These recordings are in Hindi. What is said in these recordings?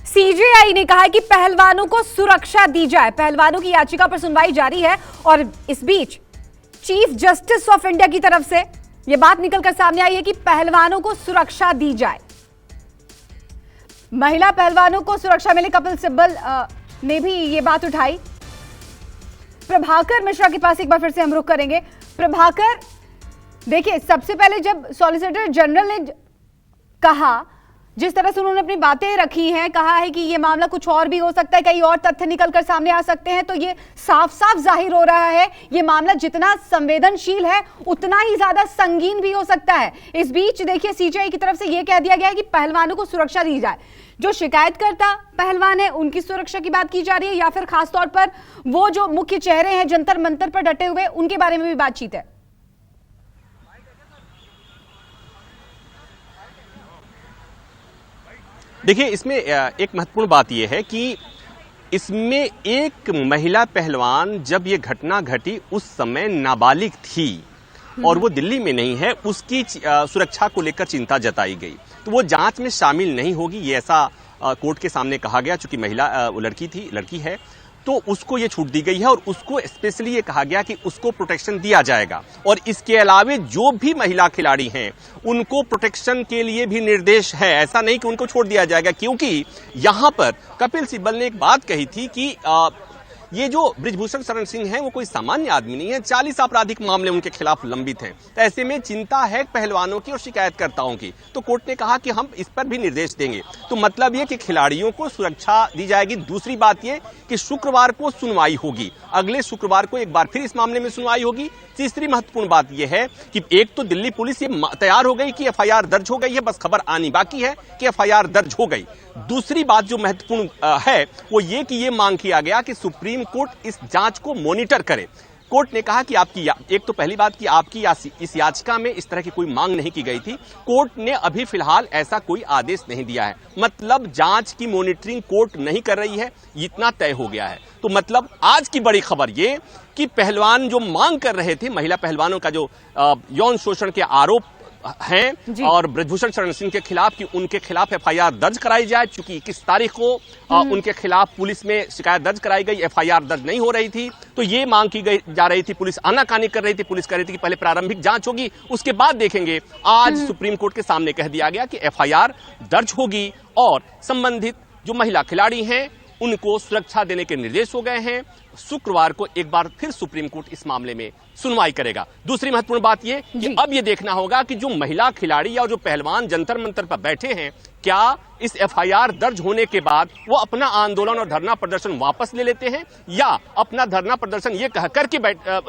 सीजेआई ने कहा है कि पहलवानों को सुरक्षा दी जाए। पहलवानों की याचिका पर सुनवाई जारी है और इस बीच चीफ जस्टिस ऑफ इंडिया की तरफ से यह बात निकलकर सामने आई है कि पहलवानों को सुरक्षा दी जाए। महिला पहलवानों को सुरक्षा मिले, कपिल सिब्बल ने भी ये बात उठाई। प्रभाकर मिश्रा के पास एक बार फिर से हम रुख करेंगे। प्रभाकर, देखिए, सबसे पहले जब सॉलिसिटर जनरल ने कहा, जिस तरह से उन्होंने अपनी बातें रखी हैं, कहा है कि ये मामला कुछ और भी हो सकता है, कई और तथ्य निकलकर सामने आ सकते हैं, तो ये साफ साफ जाहिर हो रहा है ये मामला जितना संवेदनशील है उतना ही ज्यादा संगीन भी हो सकता है। इस बीच देखिए, सीजेआई की तरफ से ये कह दिया गया है कि पहलवानों को सुरक्षा दी जाए। जो शिकायतकर्ता पहलवान है उनकी सुरक्षा की बात की जा रही है या फिर खासतौर पर वो जो मुख्य चेहरे हैं जंतर मंतर पर डटे हुए, उनके बारे में भी बातचीत है? देखिए, इसमें एक महत्वपूर्ण बात यह है कि इसमें एक महिला पहलवान, जब ये घटना घटी उस समय नाबालिग थी और वो दिल्ली में नहीं है, उसकी सुरक्षा को लेकर चिंता जताई गई, तो वो जांच में शामिल नहीं होगी, ये ऐसा कोर्ट के सामने कहा गया। चूंकि महिला लड़की है तो उसको ये छूट दी गई है और उसको स्पेशली ये कहा गया कि उसको प्रोटेक्शन दिया जाएगा। और इसके अलावे जो भी महिला खिलाड़ी हैं उनको प्रोटेक्शन के लिए भी निर्देश है, ऐसा नहीं कि उनको छोड़ दिया जाएगा। क्योंकि यहां पर कपिल सिब्बल ने एक बात कही थी कि ये जो बृजभूषण शरण सिंह हैं वो कोई सामान्य आदमी नहीं है, 40 आपराधिक मामले उनके खिलाफ लंबित हैं, तो ऐसे में चिंता है पहलवानों की और शिकायतकर्ताओं की। तो कोर्ट ने कहा कि हम इस पर भी निर्देश देंगे। तो मतलब ये कि खिलाड़ियों को सुरक्षा दी जाएगी। दूसरी बात ये कि शुक्रवार को सुनवाई होगी, अगले शुक्रवार को एक बार फिर इस मामले में सुनवाई होगी। तीसरी महत्वपूर्ण बात यह है कि एक तो दिल्ली पुलिस ये तैयार हो गई कि एफआईआर दर्ज हो गई है, बस खबर आनी बाकी है कि एफआईआर दर्ज हो गई। दूसरी बात जो महत्वपूर्ण है वो ये कि ये मांग किया गया कि सुप्रीम कोर्ट इस जांच को मॉनिटर करे। कोर्ट ने कहा कि एक तो पहली बात कि आपकी इस याचिका में इस तरह की कोई मांग नहीं की गई थी। कोर्ट ने अभी फिलहाल ऐसा कोई आदेश नहीं दिया है, मतलब जांच की मॉनिटरिंग कोर्ट नहीं कर रही है, इतना तय हो गया है। तो मतलब आज की बड़ी खबर ये कि पहलवान जो मांग कर रहे थे, महिला पहलवानों का जो यौन शोषण के आरोप हैं और बृजभूषण शरण सिंह के खिलाफ कि उनके खिलाफ एफआईआर दर्ज कराई जाए। चूंकि 21 तारीख को उनके खिलाफ पुलिस में शिकायत दर्ज कराई गई, एफआईआर दर्ज नहीं हो रही थी, तो ये मांग की गई जा रही थी। पुलिस आनाकानी कर रही थी, पुलिस कह रही थी कि पहले प्रारंभिक जांच होगी, उसके बाद देखेंगे। आज सुप्रीम कोर्ट के सामने कह दिया गया कि एफआईआर दर्ज होगी और संबंधित जो महिला खिलाड़ी हैं उनको सुरक्षा देने के निर्देश हो गए हैं। शुक्रवार को एक बार फिर सुप्रीम कोर्ट इस मामले में सुनवाई करेगा। दूसरी महत्वपूर्ण बात यह कि अब यह देखना होगा कि जो महिला खिलाड़ी या जो पहलवान जंतर मंतर पर बैठे हैं, क्या इस एफआईआर दर्ज होने के बाद वो अपना आंदोलन और धरना प्रदर्शन वापस ले लेते हैं या अपना धरना प्रदर्शन ये कहकर के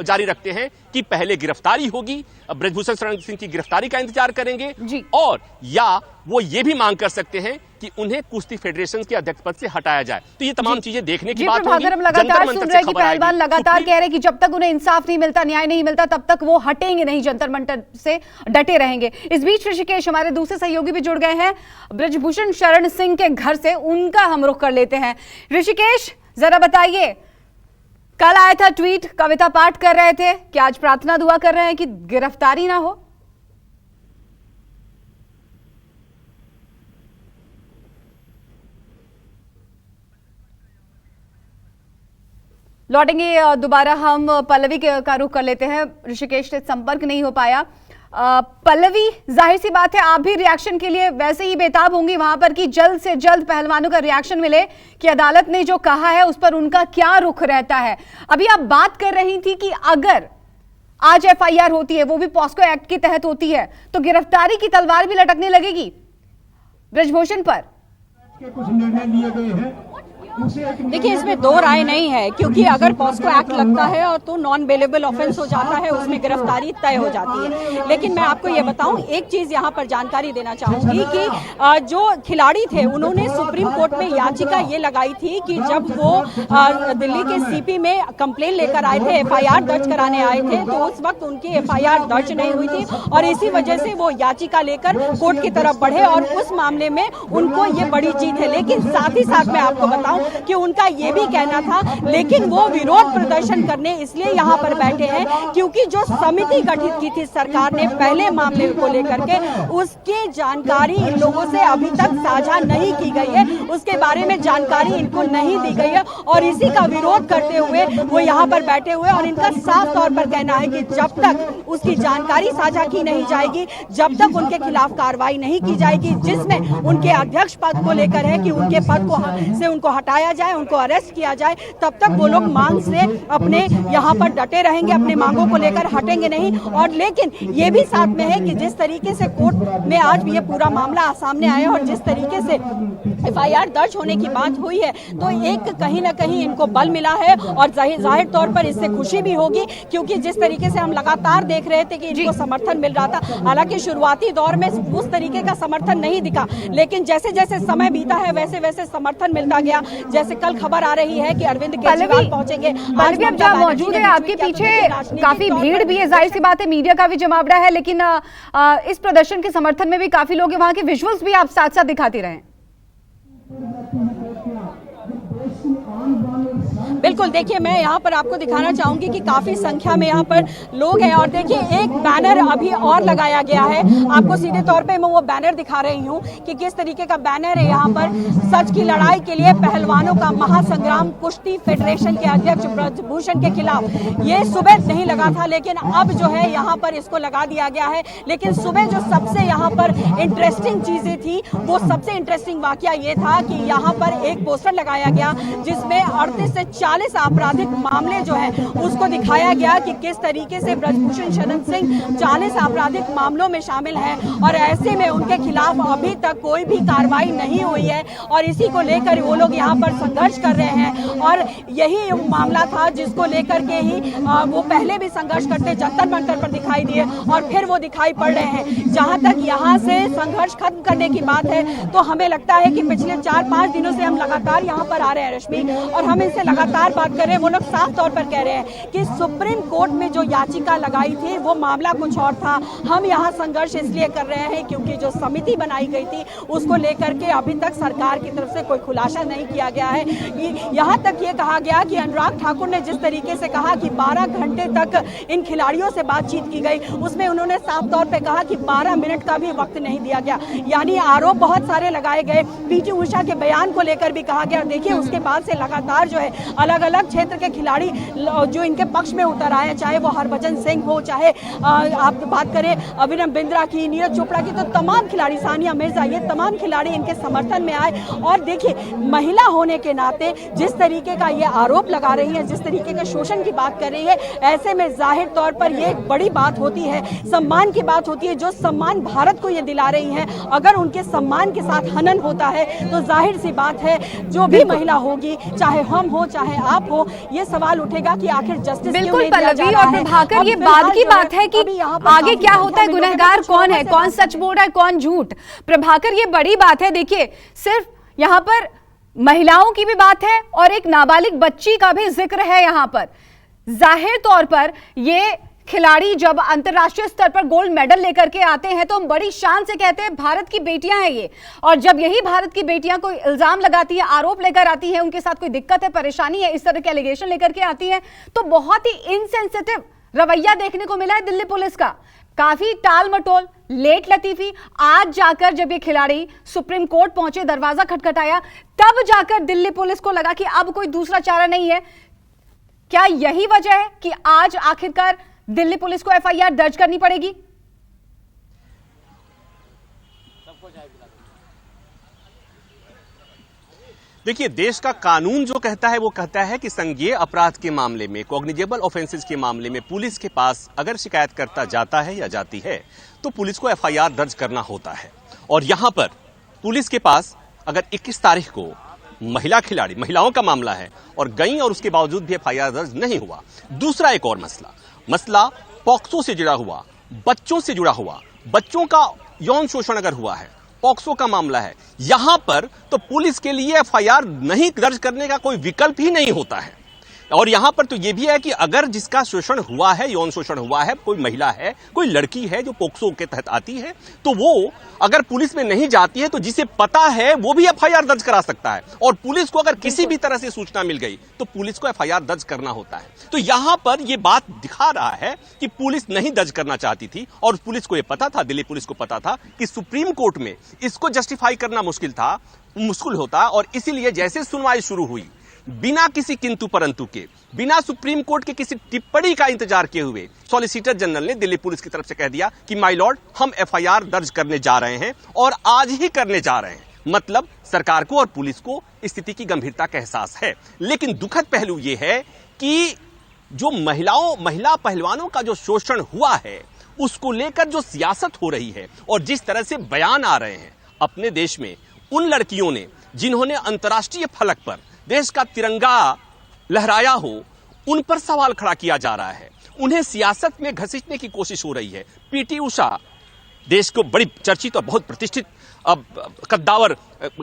जारी रखते हैं कि पहले गिरफ्तारी होगी, बृजभूषण शरण सिंह की गिरफ्तारी का इंतजार करेंगे, और या वो ये भी मांग कर सकते हैं कि उन्हें कुश्ती फेडरेशन के अध्यक्ष पद से हटाया जाए। तो ये तमाम चीजें देखने की बात होगी। हम लगातार सुन रहे हैं कि पहलवान लगातार कह रहे हैं कि जब तक उन्हें इंसाफ नहीं मिलता, न्याय नहीं मिलता, तब तक वो हटेंगे नहीं, जंतर मंतर से डटे रहेंगे। इस बीच ऋषिकेश, हमारे दूसरे सहयोगी भी जुड़ गए हैं बृजभूषण शरण सिंह के घर से, उनका हम रुख कर लेते हैं। ऋषिकेश, जरा बताइए, कल आया था ट्वीट, कविता पाठ कर रहे थे, क्या आज प्रार्थना दुआ कर रहे हैं कि गिरफ्तारी ना हो? लौटेंगे दोबारा हम पल्लवी का रुख कर लेते हैं। ऋषिकेश से संपर्क नहीं हो पाया। पल्लवी, जाहिर सी बात है आप भी रिएक्शन के लिए वैसे ही बेताब होंगी वहां पर कि जल्द से जल्द पहलवानों का रिएक्शन मिले कि अदालत ने जो कहा है उस पर उनका क्या रुख रहता है। अभी आप बात कर रही थी कि अगर आज एफआईआर होती है, वो भी पॉस्को एक्ट के तहत होती है, तो गिरफ्तारी की तलवार भी लटकने लगेगी बृजभूषण पर। कुछ निर्णय लिए गए हैं, देखिए, इसमें दो राय नहीं है, क्योंकि अगर पॉस्को एक्ट लगता है और तो नॉन बेलेबल ऑफेंस हो जाता है, उसमें गिरफ्तारी तय हो जाती है। लेकिन मैं आपको ये बताऊं, एक चीज यहाँ पर जानकारी देना चाहूंगी कि जो खिलाड़ी थे उन्होंने सुप्रीम कोर्ट में याचिका ये लगाई थी कि जब वो दिल्ली के सीपी में कंप्लेन लेकर आए थे, एफआईआर दर्ज कराने आए थे, तो उस वक्त उनकी एफआईआर दर्ज नहीं हुई थी और इसी वजह से वो याचिका लेकर कोर्ट की तरफ बढ़े और उस मामले में उनको ये बड़ी जीत है। लेकिन साथ ही साथ मैं आपको बताऊं कि उनका ये भी कहना था, लेकिन वो विरोध प्रदर्शन करने इसलिए यहाँ पर बैठे हैं क्योंकि जो समिति गठित की थी सरकार ने पहले मामले को लेकर के, उसकी जानकारी इन लोगों से अभी तक साझा नहीं की गई है, उसके बारे में जानकारी इनको नहीं दी गई है और इसी का विरोध करते हुए वो यहाँ पर बैठे हुए। और इनका साफ तौर पर कहना है कि जब तक उसकी जानकारी साझा की नहीं जाएगी, जब तक उनके खिलाफ कार्रवाई नहीं की जाएगी, जिसमें उनके अध्यक्ष पद को लेकर है कि उनके पद को से उनको हटाया जाए, उनको अरेस्ट किया जाए, तब तक वो लोग मांग से अपने यहाँ पर डटे रहेंगे, अपने मांगों को लेकर हटेंगे नहीं। और लेकिन ये भी साथ में है कि जिस तरीके से कोर्ट में आज ये पूरा मामला सामने आया और जिस तरीके से एफआईआर दर्ज होने की बात हुई है, तो एक कहीं ना कहीं इनको बल मिला है और जाहिर तौर पर इससे खुशी भी होगी, क्योंकि जिस तरीके से हम लगातार देख रहे थे कि इनको समर्थन मिल रहा था, हालांकि शुरुआती दौर में उस तरीके का समर्थन नहीं दिखा, लेकिन जैसे जैसे समय बीता है वैसे वैसे समर्थन मिलता गया। जैसे कल खबर आ रही है कि अरविंद केजरीवाल पहुंचेंगे, आज भी जहाँ मौजूद है, आपके पीछे काफी भीड़ भी है, जाहिर सी बात है मीडिया का भी जमावड़ा है, लेकिन इस प्रदर्शन के समर्थन में भी काफी लोग हैं, वहां के विजुअल्स भी आप साथ साथ दिखाते रहे। बिल्कुल, देखिए मैं यहाँ पर आपको दिखाना चाहूंगी कि काफी संख्या में यहाँ पर लोग हैं और देखिए एक बैनर अभी और लगाया गया है, आपको सीधे तौर पे मैं वो बैनर दिखा रही हूँ कि किस तरीके का बैनर है यहाँ पर। सच की लड़ाई के लिए पहलवानों का महासंग्राम, कुश्ती फेडरेशन के अध्यक्ष ब्रजभूषण के खिलाफ, ये सुबह नहीं लगा था लेकिन अब जो है यहाँ पर इसको लगा दिया गया है। लेकिन सुबह जो सबसे यहाँ पर इंटरेस्टिंग चीजें थी, वो सबसे इंटरेस्टिंग वाकया ये था कि यहाँ पर एक पोस्टर लगाया गया जिसमें 38 से 40 आपराधिक मामले जो है उसको दिखाया गया कि किस तरीके से ब्रजभूषण शरण सिंह 40 आपराधिक मामलों में शामिल है और ऐसे में उनके खिलाफ अभी तक कोई भी कार्रवाई नहीं हुई है और इसी को लेकर वो लोग यहाँ पर संघर्ष कर रहे हैं। और यही मामला था जिसको लेकर के ही वो पहले भी संघर्ष करते जंतर मंतर पर दिखाई दिए और फिर वो दिखाई पड़ रहे हैं। जहां तक यहाँ से संघर्ष खत्म करने की बात है तो हमें लगता है कि पिछले 4-5 दिनों से हम लगातार यहाँ पर आ रहे हैं रश्मि, और हम इनसे लगातार बात कर रहे हैं। वो लोग साफ तौर पर कह रहे हैं कि सुप्रीम कोर्ट में जो याचिका लगाई थी वो मामला कुछ और था, हम यहाँ संघर्ष इसलिए कर रहे हैं क्योंकि जो समिति बनाई गई थी उसको लेकर के अभी तक सरकार की तरफ से कोई खुलासा नहीं किया गया है। यहाँ तक ये कहा गया कि अनुराग ठाकुर ने जिस तरीके से कहा कि 12 घंटे तक इन खिलाड़ियों से बातचीत की गई, उसमें उन्होंने साफ तौर पर कहा कि 12 मिनट का भी वक्त नहीं दिया गया, यानी आरोप बहुत सारे लगाए गए। पीटी उषा के बयान को लेकर भी कहा गया। देखिए उसके बाद से लगातार जो है अलग अलग क्षेत्र के खिलाड़ी जो इनके पक्ष में उतर आए, चाहे वो हरभजन सिंह हो, चाहे आप बात करें अभिनव बिंद्रा की, नीरज चोपड़ा की, तो तमाम खिलाड़ी, सानिया मिर्जा, ये तमाम खिलाड़ी इनके समर्थन में आए। और देखिए महिला होने के नाते जिस तरीके का ये आरोप लगा रही है, जिस तरीके के शोषण की बात कर रही है, ऐसे में जाहिर तौर पर ये एक बड़ी बात होती है, सम्मान की बात होती है, जो सम्मान भारत को ये दिला रही है। अगर उनके सम्मान के साथ हनन होता है तो जाहिर सी बात है जो भी महिला होगी, चाहे हम हो चाहे आप हो, ये सवाल उठेगा कि आखिर जस्टिस बिल्कुल पल्लवी और प्रभाकर, ये बाद की बात है कि आगे क्या होता है, गुनहगार कौन है, कौन सच बोल रहा है, कौन झूठ। प्रभाकर ये बड़ी बात है। देखिए सिर्फ यहाँ पर महिलाओं की भी बात है और एक नाबालिग बच्ची का भी जिक्र है यहाँ पर। जाहिर तौर पर ये खिलाड़ी जब अंतर्राष्ट्रीय स्तर पर गोल्ड मेडल लेकर के आते हैं तो हम बड़ी शान से कहते हैं भारत की बेटियां हैं ये, और जब यही भारत की बेटियां कोई इल्जाम लगाती है, आरोप लेकर आती है, उनके साथ कोई दिक्कत है, परेशानी है, इस तरह के एलिगेशन लेकर के आती है, तो बहुत ही इनसेंसिटिव रवैया देखने को मिला है दिल्ली पुलिस का। काफी टाल मटोल, लेट लतीफी। आज जाकर जब ये खिलाड़ी सुप्रीम कोर्ट पहुंचे, दरवाजा खटखटाया, तब जाकर दिल्ली पुलिस को लगा कि अब कोई दूसरा चारा नहीं है। क्या यही वजह है कि आज आखिरकार दिल्ली पुलिस को एफआईआर दर्ज करनी पड़ेगी? देखिए देश का कानून जो कहता है वो कहता है कि संज्ञेय अपराध के मामले में, कॉग्निजेबल ऑफेंसेस के मामले में पुलिस के पास अगर शिकायतकर्ता जाता है या जाती है तो पुलिस को एफआईआर दर्ज करना होता है। और यहां पर पुलिस के पास अगर 21 तारीख को महिला खिलाड़ी, महिलाओं का मामला है और गई और उसके बावजूद भी एफआईआर दर्ज नहीं हुआ। दूसरा एक और मसला पॉक्सो से जुड़ा हुआ, बच्चों से जुड़ा हुआ, बच्चों का यौन शोषण अगर हुआ है, पॉक्सो का मामला है, यहां पर तो पुलिस के लिए एफआईआर नहीं दर्ज करने का कोई विकल्प ही नहीं होता है। और यहां पर तो यह भी है कि अगर जिसका शोषण हुआ है, यौन शोषण हुआ है, कोई महिला है, कोई लड़की है जो पोक्सो के तहत आती है, तो वो अगर पुलिस में नहीं जाती है तो जिसे पता है वो भी एफआईआर दर्ज करा सकता है। और पुलिस को अगर किसी भी तरह से सूचना मिल गई तो पुलिस को एफआईआर दर्ज करना होता है। तो यहां पर यह बात दिखा रहा है कि पुलिस नहीं दर्ज करना चाहती थी और पुलिस को यह पता था, दिल्ली पुलिस को पता था कि सुप्रीम कोर्ट में इसको जस्टिफाई करना मुश्किल होता, और इसीलिए जैसे सुनवाई शुरू हुई, बिना किसी किंतु परंतु के, बिना सुप्रीम कोर्ट के किसी टिप्पणी का इंतजार किए हुए सॉलिसिटर जनरल ने दिल्ली पुलिस की तरफ से कह दिया कि माय लॉर्ड, हम एफआईआर दर्ज करने जा रहे हैं और आज ही करने जा रहे हैं। मतलब सरकार को और पुलिस को स्थिति की गंभीरता का एहसास है। लेकिन दुखद पहलू यह है कि जो महिला पहलवानों का जो शोषण हुआ है उसको लेकर जो सियासत हो रही है और जिस तरह से बयान आ रहे हैं अपने देश में उन लड़कियों ने जिन्होंने अंतर्राष्ट्रीय फलक पर देश का तिरंगा लहराया हो, उन पर सवाल खड़ा किया जा रहा है। उन्हें सियासत में घसीटने की कोशिश हो रही है। पीटी उषा देश को बड़ी चर्चित और बहुत प्रतिष्ठित कद्दावर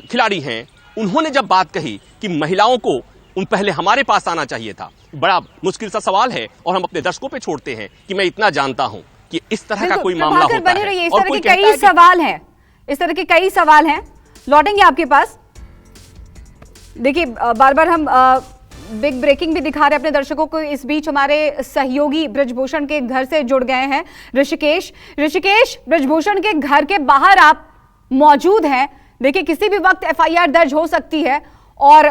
खिलाड़ी हैं। उन्होंने जब बात कही कि महिलाओं को पहले हमारे पास आना चाहिए था, बड़ा मुश्किल सा सवाल है और हम अपने दर्शकों पे छोड़ते हैं कि मैं इतना जानता हूं कि इस तरह का कोई मामला होता है। इस तरह के कई सवाल हैं, इस तरह के कई सवाल हैं, लौटेंगे आपके पास। देखिए, बार बार हम बिग ब्रेकिंग भी दिखा रहे हैं अपने दर्शकों को। इस बीच हमारे सहयोगी ब्रजभूषण के घर से जुड़ गए हैं ऋषिकेश। ब्रजभूषण के घर के बाहर आप मौजूद हैं। देखिए, किसी भी वक्त एफआईआर दर्ज हो सकती है और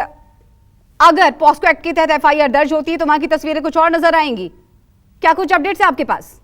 अगर पॉस्को एक्ट के तहत एफआईआर दर्ज होती है तो वहां की तस्वीरें कुछ और नजर आएंगी। क्या कुछ अपडेट्स है आपके पास?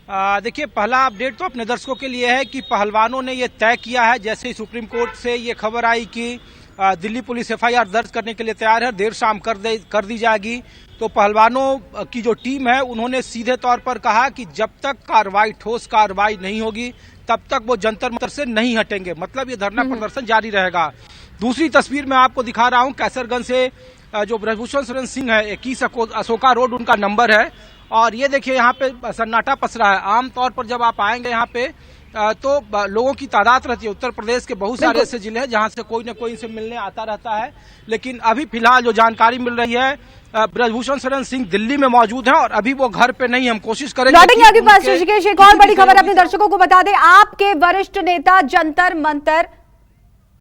देखिए, पहला अपडेट तो अपने दर्शकों के लिए है कि पहलवानों ने ये तय किया है, जैसे ही सुप्रीम कोर्ट से ये खबर आई कि दिल्ली पुलिस एफआईआर दर्ज करने के लिए तैयार है, देर शाम कर दी जाएगी, तो पहलवानों की जो टीम है उन्होंने सीधे तौर पर कहा कि जब तक ठोस कार्रवाई नहीं होगी तब तक वो जंतर मंतर से नहीं हटेंगे। मतलब ये धरना प्रदर्शन जारी रहेगा। दूसरी तस्वीर मैं आपको दिखा रहा हूँ, कैसरगंज से जो ब्रजभूषण शरण सिंह है, 21 अशोका रोड उनका नंबर है, और ये देखिए यहाँ पे सन्नाटा पसरा है। आमतौर पर जब आप आएंगे यहाँ पे तो लोगों की तादाद रहती है। उत्तर प्रदेश के बहुत सारे ऐसे जिले हैं जहाँ से कोई न कोई इनसे मिलने आता रहता है। लेकिन अभी फिलहाल जो जानकारी मिल रही है, ब्रजभूषण शरण सिंह दिल्ली में मौजूद हैं और अभी वो घर पे नहीं। हम कोशिश करेंगे आपके पास ऋषिकेश। एक और बड़ी खबर अपने दर्शकों को बता दें, आपके वरिष्ठ नेता जंतर मंतर